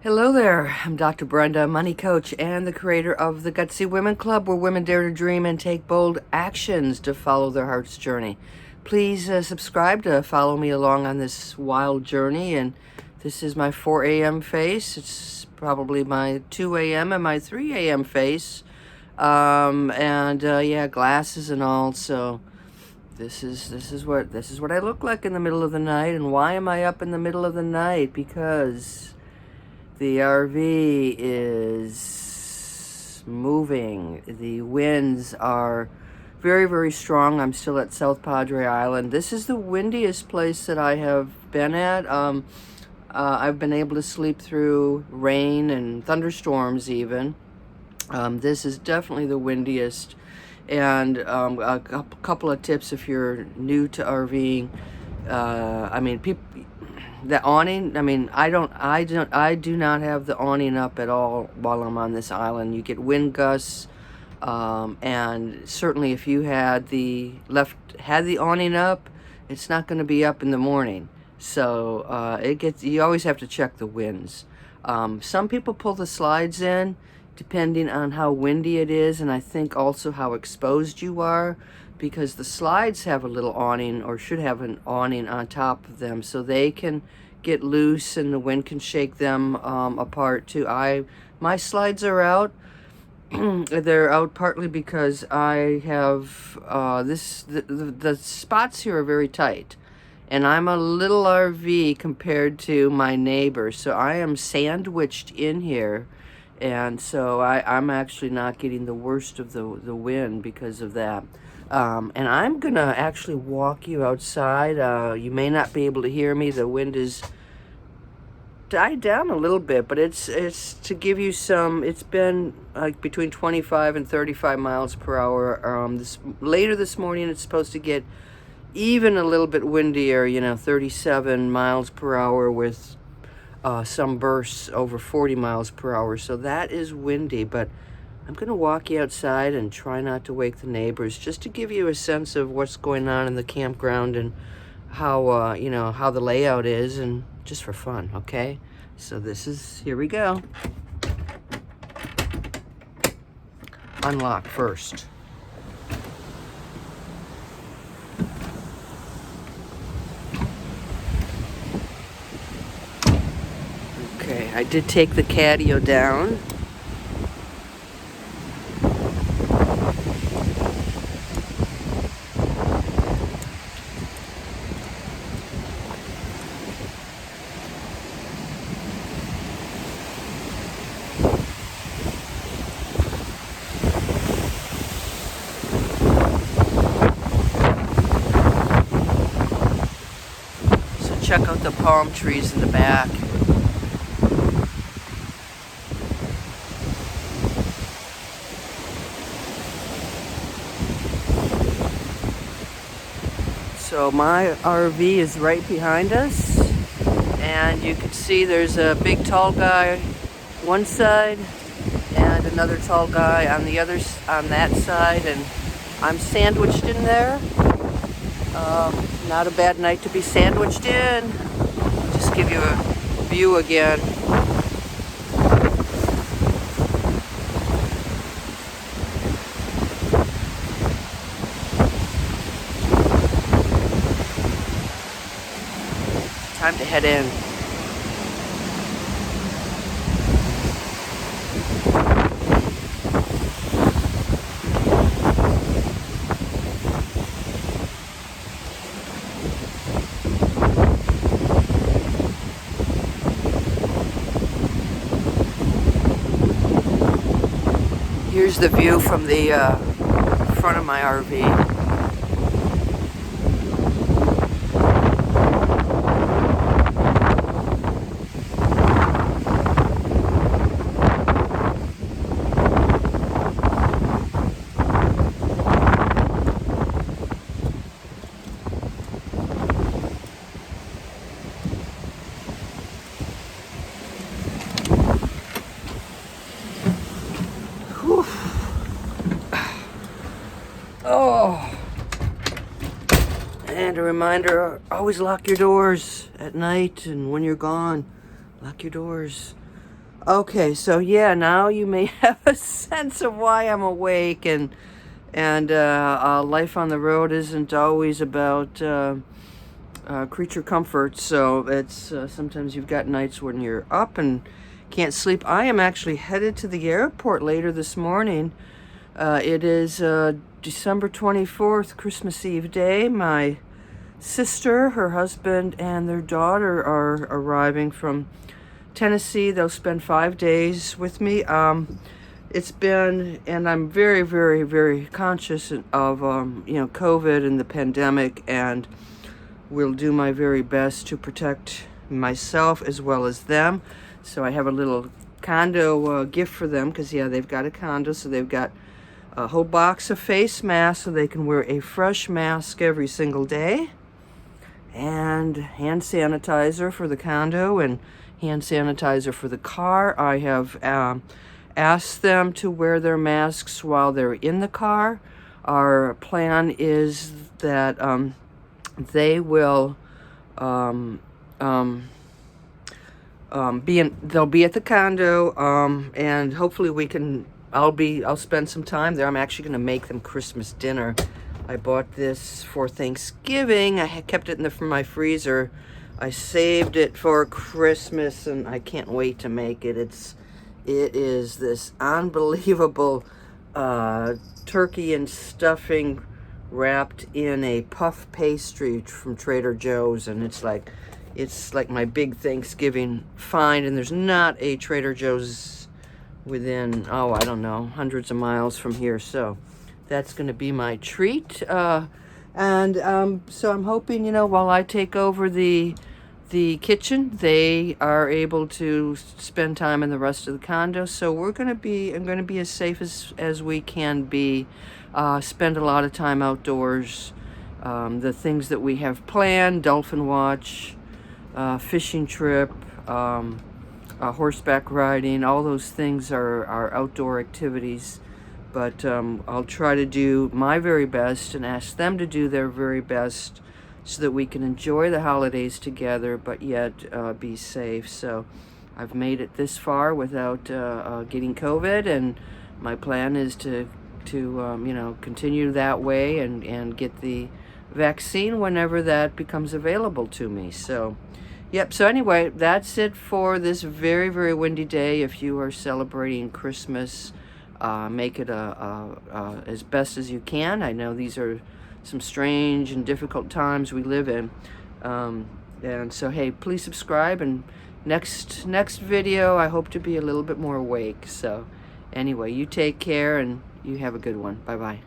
Hello there, I'm Dr. Brenda, money coach and the creator of the Gutsy Women Club, where women dare to dream and take bold actions to follow their heart's journey. Please subscribe to follow me along on this wild journey. And this is my 4 a.m. face. It's probably my 2 a.m. and my 3 a.m. face. Yeah, glasses and all. So this is what I look like in the middle of the night. And why am I up in the middle of the night? Because the RV is moving. The winds are very, very strong. I'm still at South Padre Island. This is the windiest place that I have been at. I've been able to sleep through rain and thunderstorms even. This is definitely the windiest. And a couple of tips if you're new to RVing. The awning, I do not have the awning up at all while I'm on this island. You get wind gusts, and certainly if you had the awning up, it's not going to be up in the morning. So you always have to check the winds. Some people pull the slides in depending on how windy it is, and I think also how exposed you are, because the slides have a little awning, or should have an awning on top of them, so they can get loose and the wind can shake them apart too. My slides are out. They're out partly because I have the spots here are very tight, and I'm a little RV compared to my neighbor, so I am sandwiched in here. And so I'm actually not getting the worst of the wind because of that. And I'm going to actually walk you outside. You may not be able to hear me. The wind is died down a little bit, but it's to give you some. It's been like between 25 and 35 miles per hour. Later this morning, it's supposed to get even a little bit windier, 37 miles per hour with some bursts over 40 miles per hour. So that is windy, but I'm going to walk you outside and try not to wake the neighbors, just to give you a sense of what's going on in the campground and how, how the layout is, and just for fun, okay? So here we go. Unlock first. Okay, I did take the catio down. So check out the palm trees in the back. So my RV is right behind us, and you can see there's a big tall guy one side and another tall guy on that side, and I'm sandwiched in there. Not a bad night to be sandwiched in. Just give you a view again. Time to head in. Here's the view from the front of my RV. Oh, and a reminder, always lock your doors at night, and when you're gone, lock your doors. Okay, so yeah, now you may have a sense of why I'm awake, and life on the road isn't always about creature comfort. So it's sometimes you've got nights when you're up and can't sleep. I am actually headed to the airport later this morning. It is December 24th, Christmas Eve day. My sister, her husband, and their daughter are arriving from Tennessee. They'll spend 5 days with me. It's been, and I'm very, very, very conscious of, COVID and the pandemic, and will do my very best to protect myself as well as them. So I have a little condo gift for them, because, yeah, they've got a condo, so they've got a whole box of face masks so they can wear a fresh mask every single day, and hand sanitizer for the condo and hand sanitizer for the car. I have asked them to wear their masks while they're in the car. Our plan is that they will they'll be at the condo, and hopefully I'll spend some time there. I'm actually going to make them Christmas dinner. I bought this for Thanksgiving. I kept it from my freezer. I saved it for Christmas, and I can't wait to make it. It is this unbelievable turkey and stuffing wrapped in a puff pastry from Trader Joe's, and it's like my big Thanksgiving find. And there's not a Trader Joe's within, I don't know, hundreds of miles from here, so that's going to be my treat. So I'm hoping, while I take over the kitchen, they are able to spend time in the rest of the condo. So I'm going to be as safe as we can be. Spend a lot of time outdoors. The things that we have planned: dolphin watch, fishing trip, horseback riding. All those things are outdoor activities. But I'll try to do my very best and ask them to do their very best, so that we can enjoy the holidays together, but yet be safe. So I've made it this far without getting COVID, and my plan is to continue that way and get the vaccine whenever that becomes available to me. So, yep. So anyway, that's it for this very, very windy day. If you are celebrating Christmas, make it as best as you can. I know these are some strange and difficult times we live in. And so, hey, please subscribe, and next video I hope to be a little bit more awake. So anyway, you take care, and you have a good one. Bye-bye.